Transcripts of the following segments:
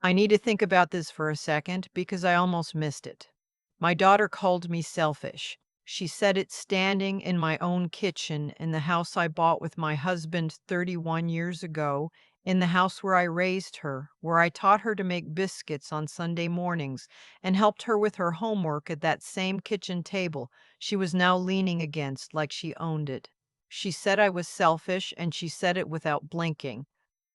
I need to think about this for a second because I almost missed it. My daughter called me selfish. She said it standing in my own kitchen in the house I bought with my husband 31 years ago, in the house where I raised her, where I taught her to make biscuits on Sunday mornings and helped her with her homework at that same kitchen table she was now leaning against like she owned it. She said I was selfish, and she said it without blinking.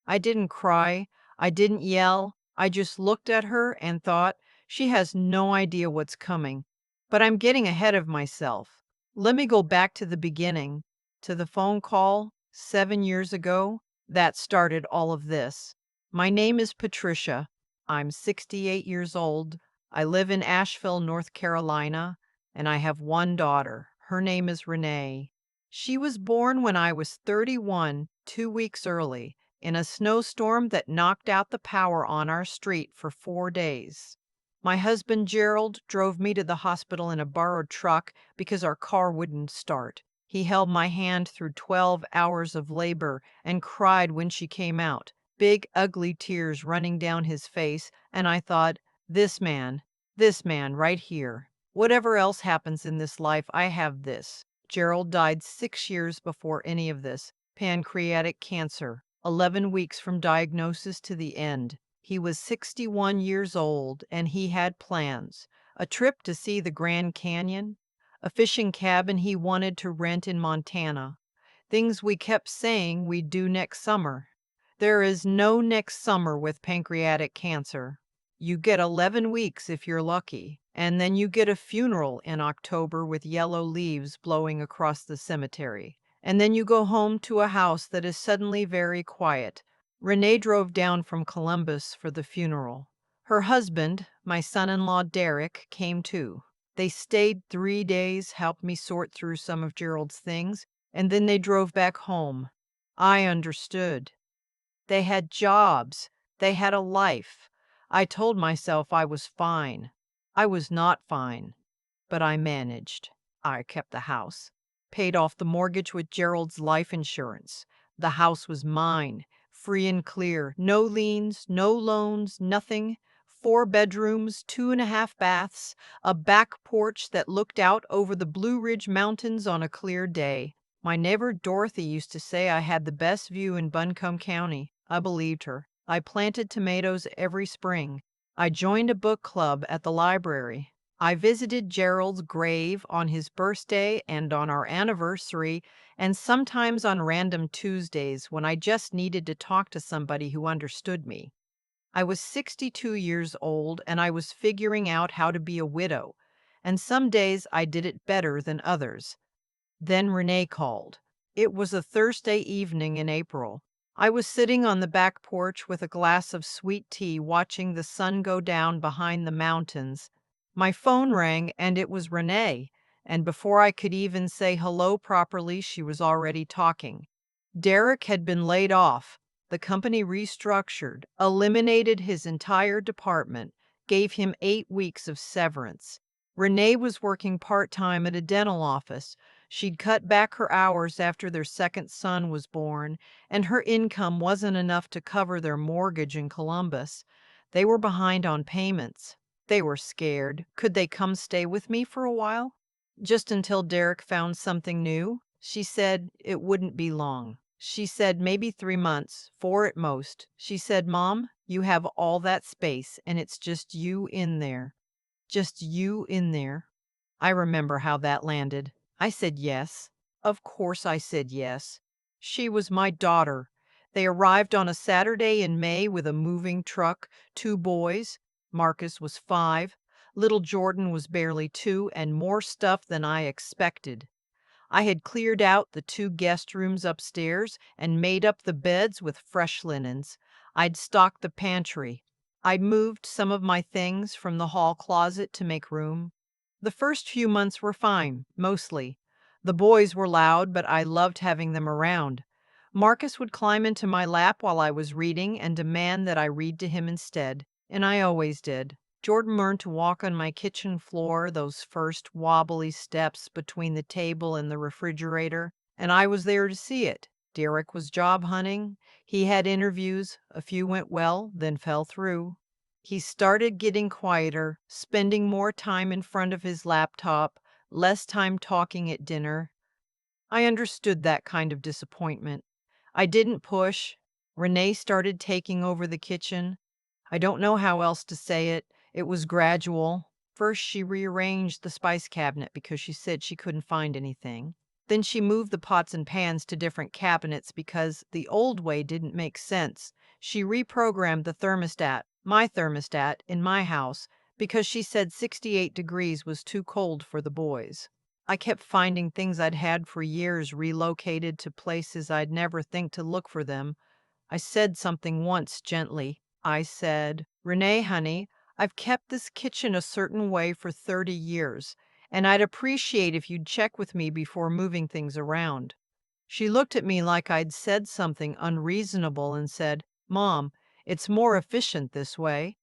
I didn't cry. I didn't yell. I just looked at her and thought, she has no idea what's coming. But I'm getting ahead of myself. Let me go back to the beginning, to the phone call 7 years ago that started all of this. My name is Patricia. I'm 68 years old. I live in Asheville, North Carolina, and I have one daughter. Her name is Renee. She was born when I was 31, 2 weeks early, in a snowstorm that knocked out the power on our street for 4 days. My husband Gerald drove me to the hospital in a borrowed truck because our car wouldn't start. He held my hand through 12 hours of labor and cried when she came out, big, ugly tears running down his face, and I thought, this man right here. Whatever else happens in this life, I have this. Gerald died 6 years before any of this. Pancreatic cancer, 11 weeks from diagnosis to the end. He was 61 years old and he had plans. A trip to see the Grand Canyon, a fishing cabin he wanted to rent in Montana. Things we kept saying we'd do next summer. There is no next summer with pancreatic cancer. You get 11 weeks if you're lucky, and then you get a funeral in October with yellow leaves blowing across the cemetery. And then you go home to a house that is suddenly very quiet. Renee drove down from Columbus for the funeral. Her husband, my son-in-law Derek, came too. They stayed 3 days, helped me sort through some of Gerald's things, and then they drove back home. I understood. They had jobs. They had a life. I told myself I was fine. I was not fine, but I managed. I kept the house, paid off the mortgage with Gerald's life insurance. The house was mine, free and clear, no liens, no loans, nothing. 4 bedrooms, 2.5 baths, a back porch that looked out over the Blue Ridge Mountains on a clear day. My neighbor Dorothy used to say I had the best view in Buncombe County. I believed her. I planted tomatoes every spring. I joined a book club at the library. I visited Gerald's grave on his birthday and on our anniversary, and sometimes on random Tuesdays when I just needed to talk to somebody who understood me. I was 62 years old and I was figuring out how to be a widow, and some days I did it better than others. Then Renee called. It was a Thursday evening in April. I was sitting on the back porch with a glass of sweet tea watching the sun go down behind the mountains. My phone rang and it was Renee, and before I could even say hello properly, she was already talking. Derek had been laid off. The company restructured, eliminated his entire department, gave him 8 weeks of severance. Renee was working part-time at a dental office. She'd cut back her hours after their second son was born, and her income wasn't enough to cover their mortgage in Columbus. They were behind on payments. They were scared. Could they come stay with me for a while? Just until Derek found something new? She said it wouldn't be long. She said maybe 3 months, 4 at most. She said, Mom, you have all that space, and it's just you in there. Just you in there. I remember how that landed. I said yes. Of course I said yes. She was my daughter. They arrived on a Saturday in May with a moving truck, 2 boys. Marcus was 5. Little Jordan was barely 2, and more stuff than I expected. I had cleared out the 2 guest rooms upstairs and made up the beds with fresh linens. I'd stocked the pantry. I'd moved some of my things from the hall closet to make room. The first few months were fine, mostly. The boys were loud, but I loved having them around. Marcus would climb into my lap while I was reading and demand that I read to him instead, and I always did. Jordan learned to walk on my kitchen floor, those first wobbly steps between the table and the refrigerator, and I was there to see it. Derek was job hunting. He had interviews. A few went well, then fell through. He started getting quieter, spending more time in front of his laptop, less time talking at dinner. I understood that kind of disappointment. I didn't push. Renee started taking over the kitchen. I don't know how else to say it. It was gradual. First, she rearranged the spice cabinet because she said she couldn't find anything. Then she moved the pots and pans to different cabinets because the old way didn't make sense. She reprogrammed the thermostat, my thermostat, in my house because she said 68 degrees was too cold for the boys. I kept finding things I'd had for years relocated to places I'd never think to look for them. I said something once gently. I said, "Renee, honey, I've kept this kitchen a certain way for 30 years, and I'd appreciate if you'd check with me before moving things around." She looked at me like I'd said something unreasonable and said, "Mom, it's more efficient this way."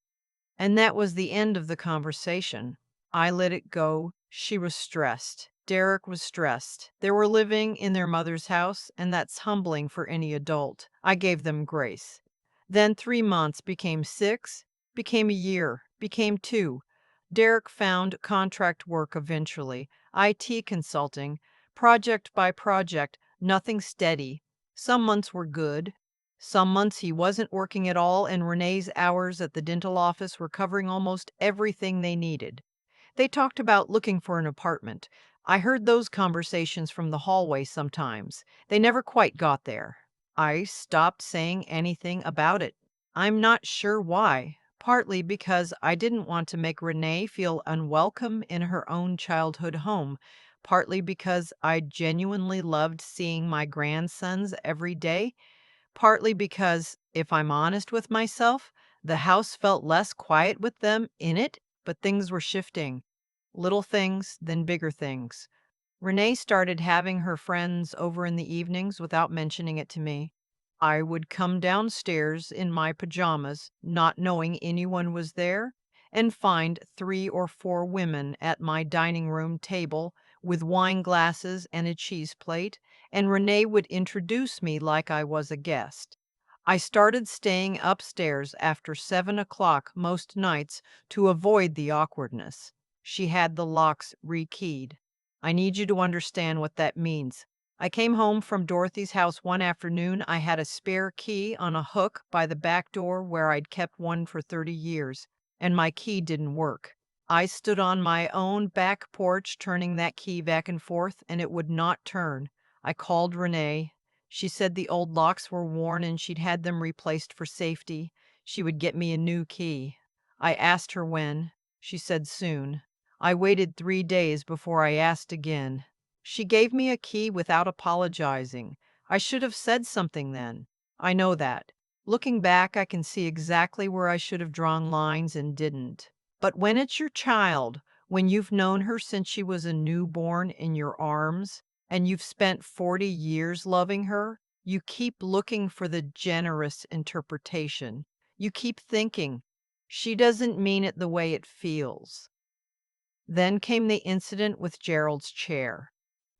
And that was the end of the conversation. I let it go. She was stressed. Derek was stressed. They were living in their mother's house, and that's humbling for any adult. I gave them grace. Then 3 months became 6, became a year, became 2. Derek found contract work eventually, IT consulting, project by project, nothing steady. Some months were good. Some months he wasn't working at all, and Renee's hours at the dental office were covering almost everything they needed. They talked about looking for an apartment. I heard those conversations from the hallway sometimes. They never quite got there. I stopped saying anything about it. I'm not sure why. Partly because I didn't want to make Renee feel unwelcome in her own childhood home. Partly because I genuinely loved seeing my grandsons every day. Partly because, if I'm honest with myself, the house felt less quiet with them in it, but things were shifting. Little things, then bigger things. Renee started having her friends over in the evenings without mentioning it to me. I would come downstairs in my pajamas, not knowing anyone was there, and find 3 or 4 women at my dining room table with wine glasses and a cheese plate, and Renee would introduce me like I was a guest. I started staying upstairs after 7 o'clock most nights to avoid the awkwardness. She had the locks rekeyed. I need you to understand what that means. I came home from Dorothy's house one afternoon. I had a spare key on a hook by the back door where I'd kept one for 30 years, and my key didn't work. I stood on my own back porch turning that key back and forth, and it would not turn. I called Renee. She said the old locks were worn and she'd had them replaced for safety. She would get me a new key. I asked her when. She said soon. I waited 3 days before I asked again. She gave me a key without apologizing. I should have said something then. I know that. Looking back, I can see exactly where I should have drawn lines and didn't. But when it's your child, when you've known her since she was a newborn in your arms, and you've spent 40 years loving her, you keep looking for the generous interpretation. You keep thinking, she doesn't mean it the way it feels. Then came the incident with Gerald's chair.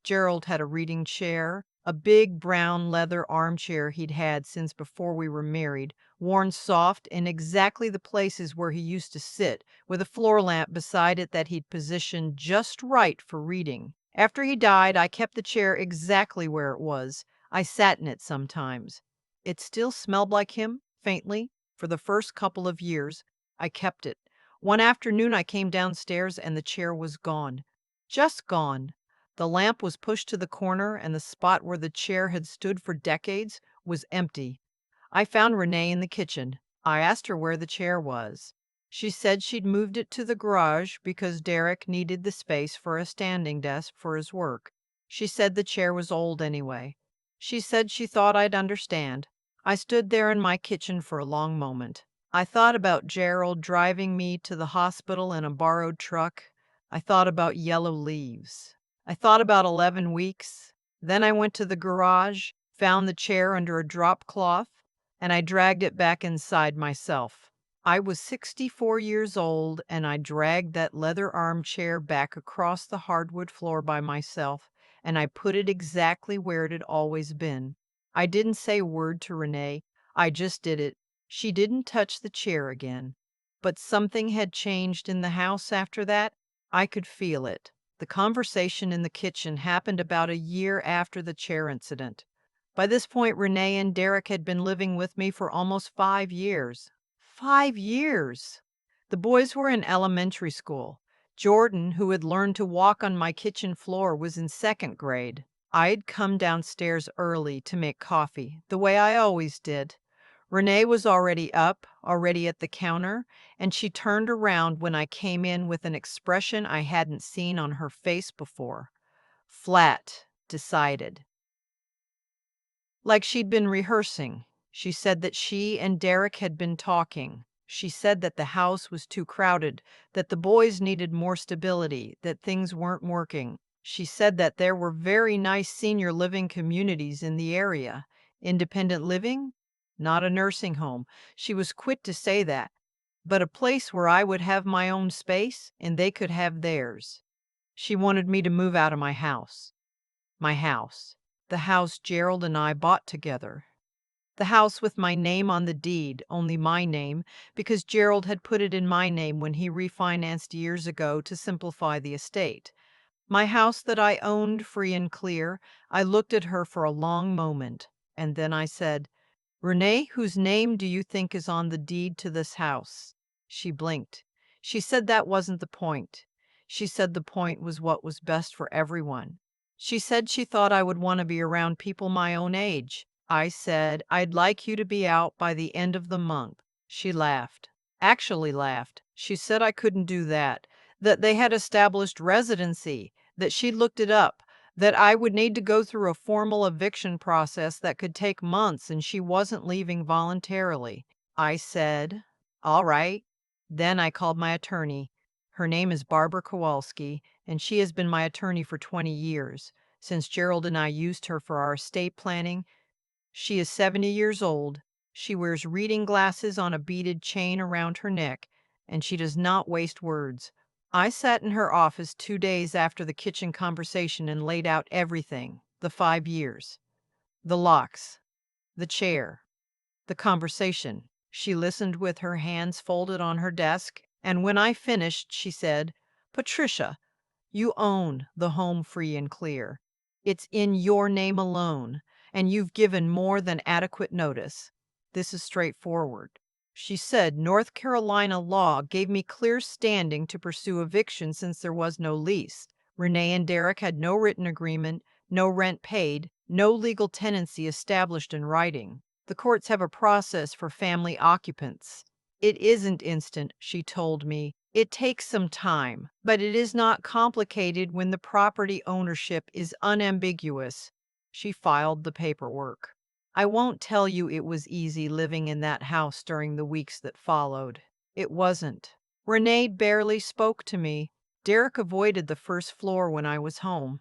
Gerald had a reading chair, a big brown leather armchair he'd had since before we were married, worn soft in exactly the places where he used to sit, with a floor lamp beside it that he'd positioned just right for reading. After he died, I kept the chair exactly where it was. I sat in it sometimes. It still smelled like him, faintly, for the first couple of years. I kept it. One afternoon I came downstairs and the chair was gone. Just gone. The lamp was pushed to the corner and the spot where the chair had stood for decades was empty. I found Renee in the kitchen. I asked her where the chair was. She said she'd moved it to the garage because Derek needed the space for a standing desk for his work. She said the chair was old anyway. She said she thought I'd understand. I stood there in my kitchen for a long moment. I thought about Gerald driving me to the hospital in a borrowed truck. I thought about yellow leaves. I thought about 11 weeks. Then I went to the garage, found the chair under a drop cloth, and I dragged it back inside myself. I was 64 years old, and I dragged that leather armchair back across the hardwood floor by myself, and I put it exactly where it had always been. I didn't say a word to Renee. I just did it. She didn't touch the chair again. But something had changed in the house after that. I could feel it. The conversation in the kitchen happened about a year after the chair incident. By this point, Renee and Derek had been living with me for almost 5 years. 5 years! The boys were in elementary school. Jordan, who had learned to walk on my kitchen floor, was in second grade. I'd come downstairs early to make coffee, the way I always did. Renee was already up, already at the counter, and she turned around when I came in with an expression I hadn't seen on her face before. Flat, decided. Like she'd been rehearsing. She said that she and Derek had been talking. She said that the house was too crowded, that the boys needed more stability, that things weren't working. She said that there were very nice senior living communities in the area. Independent living? Not a nursing home. She was quick to say that. But a place where I would have my own space and they could have theirs. She wanted me to move out of my house. My house. The house Gerald and I bought together. The house with my name on the deed, only my name, because Gerald had put it in my name when he refinanced years ago to simplify the estate. My house that I owned free and clear. I looked at her for a long moment, and then I said, "Renee, whose name do you think is on the deed to this house?" She blinked. She said that wasn't the point. She said the point was what was best for everyone. She said she thought I would want to be around people my own age. I said, "I'd like you to be out by the end of the month." She laughed. Actually laughed. She said I couldn't do that, that they had established residency, that she'd looked it up, that I would need to go through a formal eviction process that could take months and she wasn't leaving voluntarily. I said, "All right." Then I called my attorney. Her name is Barbara Kowalski, and she has been my attorney for 20 years. Since Gerald and I used her for our estate planning, she is 70 years old. She wears reading glasses on a beaded chain around her neck, and she does not waste words. I sat in her office 2 days after the kitchen conversation and laid out everything, the 5 years, the locks, the chair, the conversation. She listened with her hands folded on her desk, and when I finished, she said, "Patricia, you own the home free and clear. It's in your name alone, and you've given more than adequate notice. This is straightforward." She said North Carolina law gave me clear standing to pursue eviction since there was no lease. Renee and Derek had no written agreement, no rent paid, no legal tenancy established in writing. The courts have a process for family occupants. It isn't instant, she told me. It takes some time, but it is not complicated when the property ownership is unambiguous. She filed the paperwork. I won't tell you it was easy living in that house during the weeks that followed. It wasn't. Renee barely spoke to me. Derek avoided the first floor when I was home.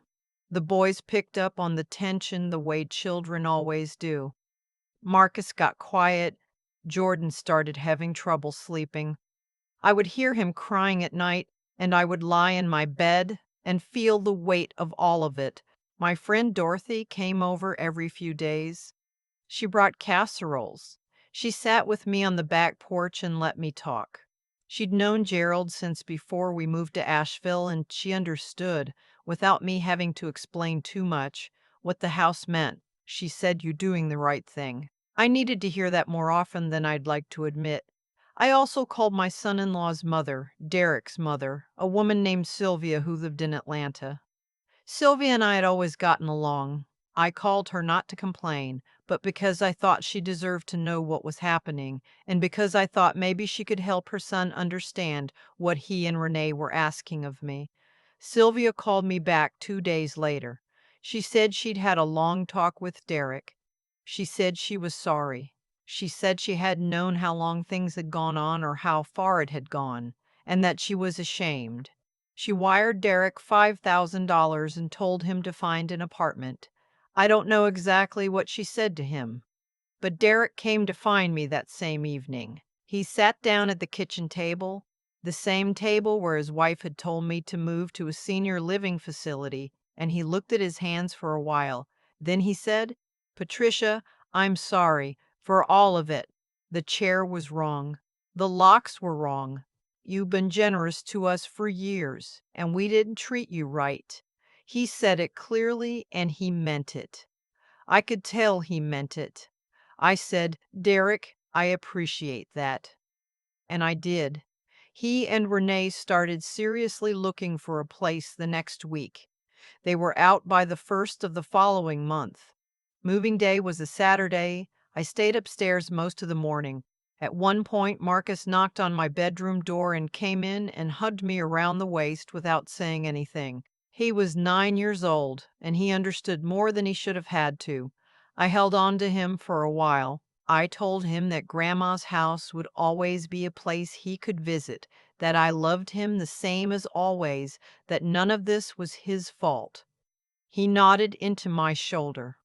The boys picked up on the tension the way children always do. Marcus got quiet. Jordan started having trouble sleeping. I would hear him crying at night, and I would lie in my bed and feel the weight of all of it. My friend Dorothy came over every few days. She brought casseroles. She sat with me on the back porch and let me talk. She'd known Gerald since before we moved to Asheville, and she understood, without me having to explain too much, what the house meant. She said, "You're doing the right thing." I needed to hear that more often than I'd like to admit. I also called my son-in-law's mother, Derek's mother, a woman named Sylvia who lived in Atlanta. Sylvia and I had always gotten along. I called her not to complain, but because I thought she deserved to know what was happening, and because I thought maybe she could help her son understand what he and Renee were asking of me. Sylvia called me back 2 days later. She said she'd had a long talk with Derek. She said she was sorry. She said she hadn't known how long things had gone on or how far it had gone, and that she was ashamed. She wired Derek $5,000 and told him to find an apartment. I don't know exactly what she said to him, but Derek came to find me that same evening. He sat down at the kitchen table, the same table where his wife had told me to move to a senior living facility, and he looked at his hands for a while. Then he said, "Patricia, I'm sorry for all of it. The chair was wrong. The locks were wrong. You've been generous to us for years, and we didn't treat you right." He said it clearly, and he meant it. I could tell he meant it. I said, "Derek, I appreciate that." And I did. He and Renee started seriously looking for a place the next week. They were out by the first of the following month. Moving day was a Saturday. I stayed upstairs most of the morning. At one point, Marcus knocked on my bedroom door and came in and hugged me around the waist without saying anything. He was 9 years old, and he understood more than he should have had to. I held on to him for a while. I told him that Grandma's house would always be a place he could visit, that I loved him the same as always, that none of this was his fault. He nodded into my shoulder.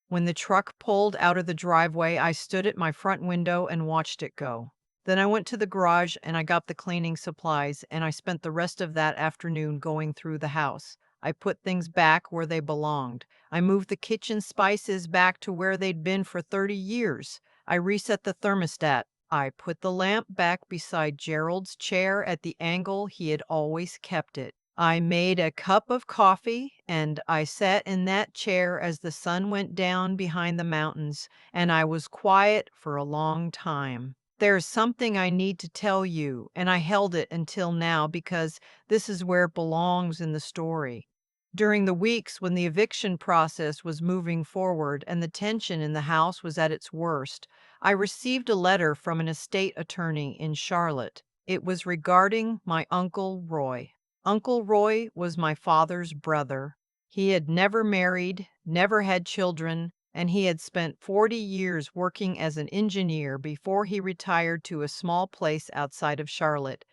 When the truck pulled out of the driveway, I stood at my front window and watched it go. Then I went to the garage and I got the cleaning supplies, and I spent the rest of that afternoon going through the house. I put things back where they belonged. I moved the kitchen spices back to where they'd been for 30 years. I reset the thermostat. I put the lamp back beside Gerald's chair at the angle he had always kept it. I made a cup of coffee, and I sat in that chair as the sun went down behind the mountains, and I was quiet for a long time. "There's something I need to tell you," and I held it until now because this is where it belongs in the story. During the weeks when the eviction process was moving forward and the tension in the house was at its worst, I received a letter from an estate attorney in Charlotte. It was regarding my Uncle Roy. Uncle Roy was my father's brother. He had never married, never had children, and he had spent 40 years working as an engineer before he retired to a small place outside of Charlotte.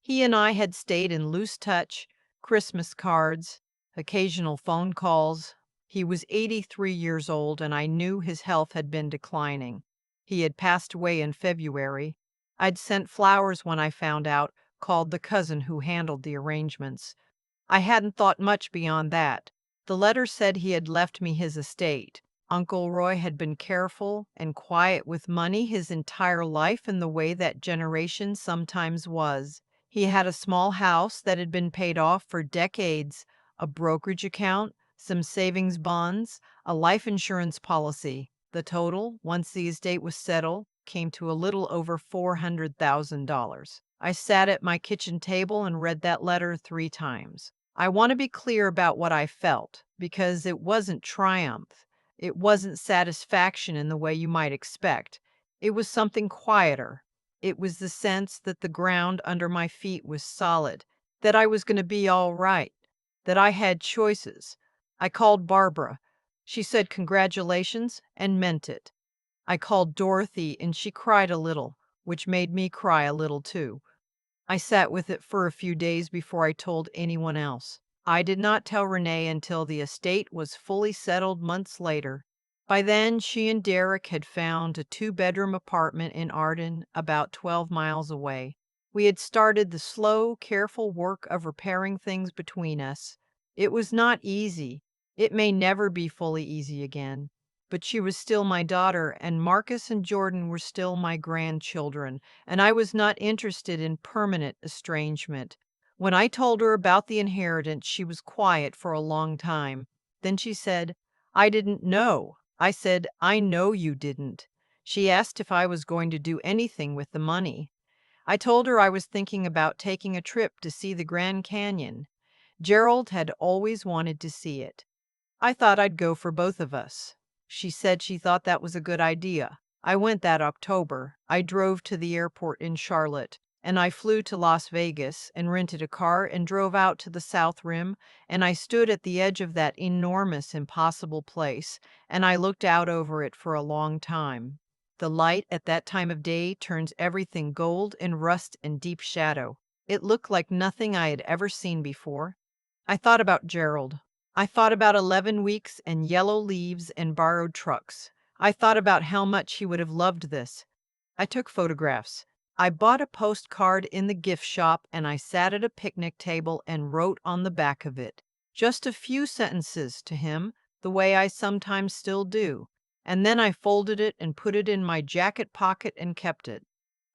He and I had stayed in loose touch, Christmas cards, occasional phone calls. He was 83 years old, and I knew his health had been declining. He had passed away in February. I'd sent flowers when I found out, called the cousin who handled the arrangements. I hadn't thought much beyond that. The letter said he had left me his estate. Uncle Roy had been careful and quiet with money his entire life in the way that generation sometimes was. He had a small house that had been paid off for decades, a brokerage account, some savings bonds, a life insurance policy. The total, once the estate was settled, came to a little over $400,000. I sat at my kitchen table and read that letter 3 times. I want to be clear about what I felt, because it wasn't triumph. It wasn't satisfaction in the way you might expect. It was something quieter. It was the sense that the ground under my feet was solid, that I was going to be all right, that I had choices. I called Barbara. She said congratulations and meant it. I called Dorothy and she cried a little, which made me cry a little too. I sat with it for a few days before I told anyone else. I did not tell Renee until the estate was fully settled months later. By then, she and Derek had found a 2-bedroom apartment in Arden, about 12 miles away. We had started the slow, careful work of repairing things between us. It was not easy. It may never be fully easy again. But she was still my daughter, and Marcus and Jordan were still my grandchildren, and I was not interested in permanent estrangement. When I told her about the inheritance, she was quiet for a long time. Then she said, "I didn't know." I said, "I know you didn't." She asked if I was going to do anything with the money. I told her I was thinking about taking a trip to see the Grand Canyon. Gerald had always wanted to see it. I thought I'd go for both of us. She said she thought that was a good idea. I went that October. I drove to the airport in Charlotte, and I flew to Las Vegas and rented a car and drove out to the South Rim, and I stood at the edge of that enormous, impossible place, and I looked out over it for a long time. The light at that time of day turns everything gold and rust and deep shadow. It looked like nothing I had ever seen before. I thought about Gerald. I thought about 11 weeks and yellow leaves and borrowed trucks. I thought about how much he would have loved this. I took photographs. I bought a postcard in the gift shop and I sat at a picnic table and wrote on the back of it just a few sentences to him, the way I sometimes still do. And then I folded it and put it in my jacket pocket and kept it.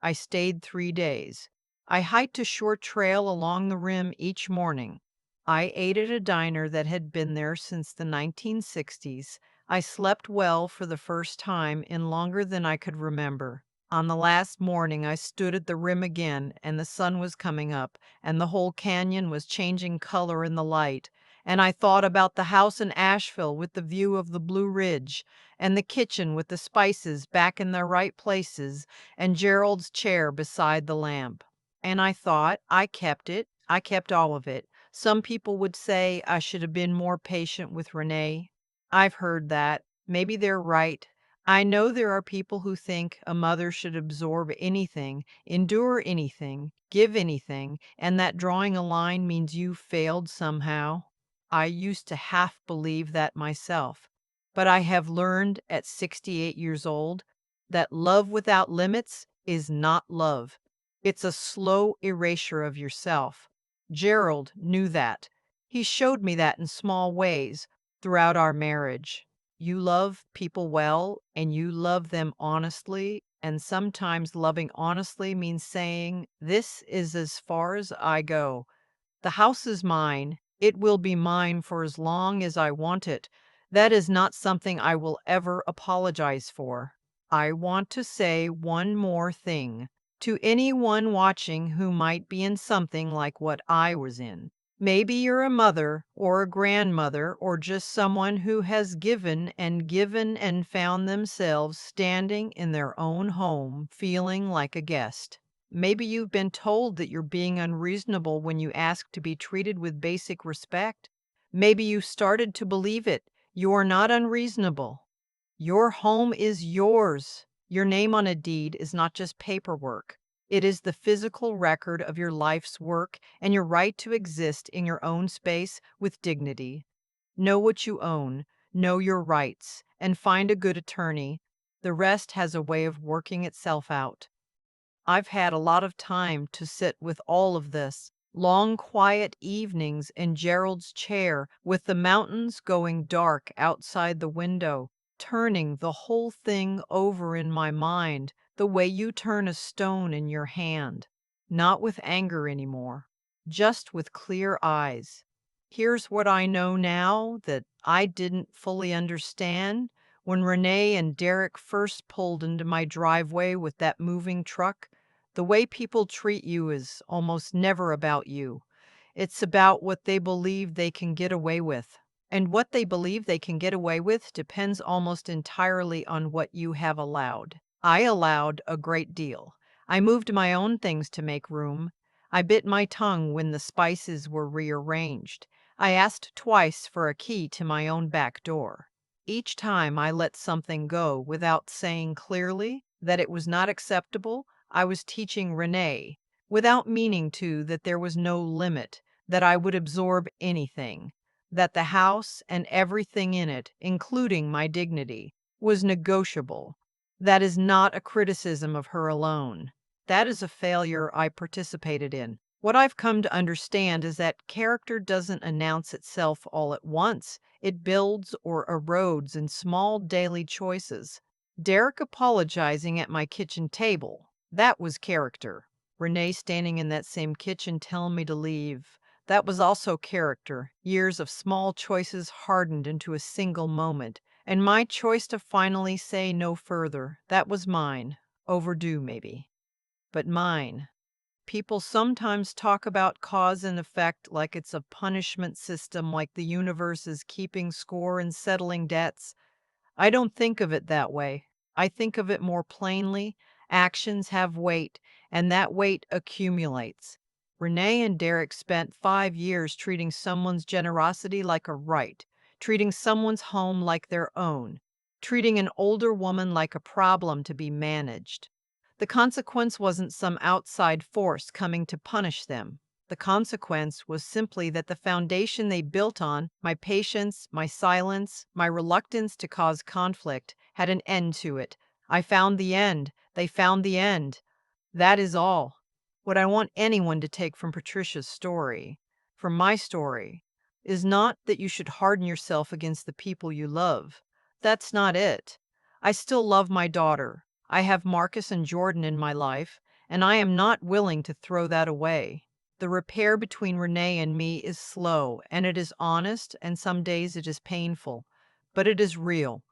I stayed 3 days. I hiked a short trail along the rim each morning. I ate at a diner that had been there since the 1960s. I slept well for the first time in longer than I could remember. On the last morning, I stood at the rim again, and the sun was coming up, and the whole canyon was changing color in the light. And I thought about the house in Asheville with the view of the Blue Ridge, and the kitchen with the spices back in their right places, and Gerald's chair beside the lamp. And I thought, I kept it. I kept all of it. Some people would say I should have been more patient with Renee. I've heard that. Maybe they're right. I know there are people who think a mother should absorb anything, endure anything, give anything, and that drawing a line means you failed somehow. I used to half believe that myself. But I have learned at 68 years old that love without limits is not love. It's a slow erasure of yourself. Gerald knew that. He showed me that in small ways throughout our marriage. You love people well and you love them honestly. And sometimes loving honestly means saying, "This is as far as I go. The house is mine. It will be mine for as long as I want it. That is not something I will ever apologize for." I want to say one more thing to anyone watching who might be in something like what I was in. Maybe you're a mother or a grandmother or just someone who has given and found themselves standing in their own home feeling like a guest. Maybe you've been told that you're being unreasonable when you ask to be treated with basic respect. Maybe you started to believe it. You're not unreasonable. Your home is yours. Your name on a deed is not just paperwork. It is the physical record of your life's work and your right to exist in your own space with dignity. Know what you own, know your rights, and find a good attorney. The rest has a way of working itself out. I've had a lot of time to sit with all of this. Long, quiet evenings in Gerald's chair with the mountains going dark outside the window, turning the whole thing over in my mind the way you turn a stone in your hand. Not with anger anymore, just with clear eyes. Here's what I know now that I didn't fully understand when Renee and Derek first pulled into my driveway with that moving truck. The way people treat you is almost never about you. It's about what they believe they can get away with. And what they believe they can get away with depends almost entirely on what you have allowed. I allowed a great deal. I moved my own things to make room. I bit my tongue when the spices were rearranged. I asked twice for a key to my own back door. Each time I let something go without saying clearly that it was not acceptable. I was teaching Renee, without meaning to, that there was no limit, that I would absorb anything, that the house and everything in it, including my dignity, was negotiable. That is not a criticism of her alone. That is a failure I participated in. What I've come to understand is that character doesn't announce itself all at once. It builds or erodes in small daily choices. Derek apologizing at my kitchen table. That was character. Renee standing in that same kitchen telling me to leave. That was also character. Years of small choices hardened into a single moment. And my choice to finally say no further. That was mine. Overdue, maybe. But mine. People sometimes talk about cause and effect like it's a punishment system, like the universe is keeping score and settling debts. I don't think of it that way. I think of it more plainly. Actions have weight, and that weight accumulates. Renee and Derek spent 5 years treating someone's generosity like a right, treating someone's home like their own, treating an older woman like a problem to be managed. The consequence wasn't some outside force coming to punish them. The consequence was simply that the foundation they built on, my patience, my silence, my reluctance to cause conflict, had an end to it. I found the end. They found the end. That is all. What I want anyone to take from Patricia's story, from my story, is not that you should harden yourself against the people you love. That's not it. I still love my daughter. I have Marcus and Jordan in my life, and I am not willing to throw that away. The repair between Renee and me is slow, and it is honest, and some days it is painful, but it is real.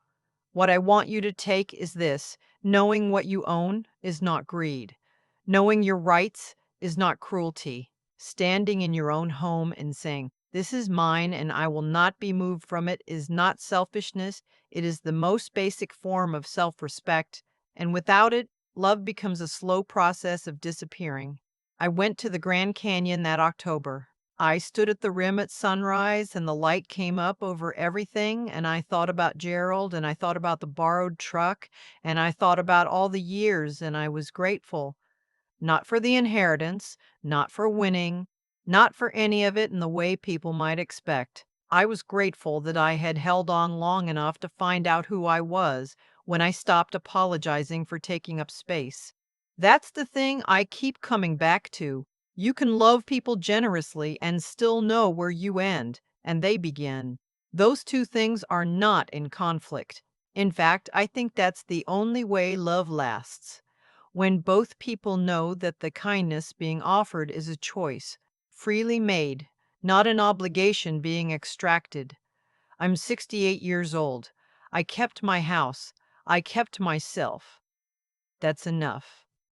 What I want you to take is this: knowing what you own is not greed. Knowing your rights is not cruelty. Standing in your own home and saying, "This is mine and I will not be moved from it," is not selfishness. It is the most basic form of self respect. And without it, love becomes a slow process of disappearing. I went to the Grand Canyon that October. I stood at the rim at sunrise and the light came up over everything, and I thought about Gerald, and I thought about the borrowed truck, and I thought about all the years, and I was grateful. Not for the inheritance, not for winning, not for any of it in the way people might expect. I was grateful that I had held on long enough to find out who I was when I stopped apologizing for taking up space. That's the thing I keep coming back to. You can love people generously and still know where you end and they begin. Those two things are not in conflict. In fact, I think that's the only way love lasts. When both people know that the kindness being offered is a choice, freely made, not an obligation being extracted. I'm 68 years old. I kept my house. I kept myself. That's enough.